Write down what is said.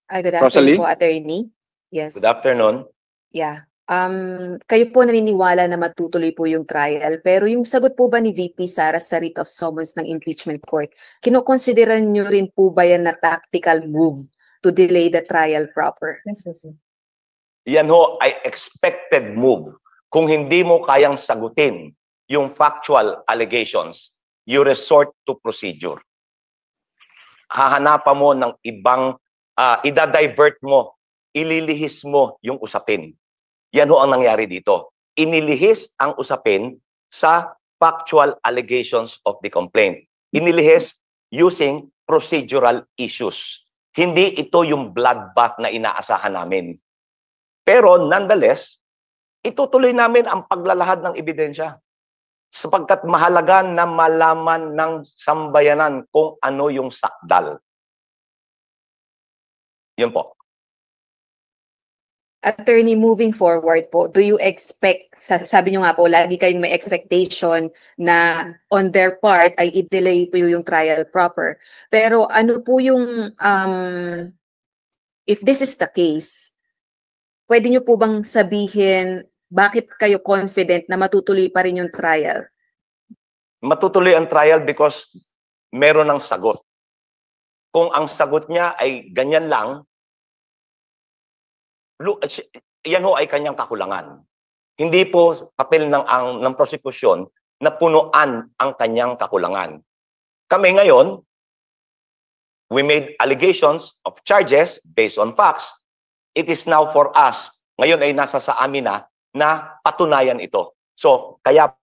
Good afternoon Rosalie? po, attorney. Yes. Good afternoon. Yeah. Kayo po naniniwala na matutuloy po yung trial, pero yung sagot po ba ni VP Sara sa writ of summons ng impeachment court, kinokonsideran nyo rin po ba yan na tactical move to delay the trial proper? Yan ho ay expected move. Kung hindi mo kayang sagutin yung factual allegations, you resort to procedure. Hahanapan mo ng ibang, idadivert mo, ililihis mo yung usapin. Yan ho ang nangyari dito. Inilihis ang usapin sa factual allegations of the complaint. Inilihis using procedural issues. Hindi ito yung bloodbath na inaasahan namin. Pero nonetheless, itutuloy namin ang paglalahad ng ebidensya sapagkat mahalaga na malaman ng sambayanan kung ano yung sakdal. Yun po. Attorney, moving forward po, do you expect, sabi nyo nga po, lagi kayong may expectation na on their part ay i-delay po yung trial proper. Pero ano po yung, if this is the case, pwede nyo po bang sabihin bakit kayo confident na matutuloy pa rin yung trial? Matutuloy ang trial because meron ng sagot. Kung ang sagot niya ay ganyan lang, yan ho ay kanyang kakulangan. Hindi po papel ng prosecution na punuan ang kanyang kakulangan. Kami ngayon, we made allegations of charges based on facts. It is now for us, ngayon ay nasa sa amin na patunayan ito. So, kaya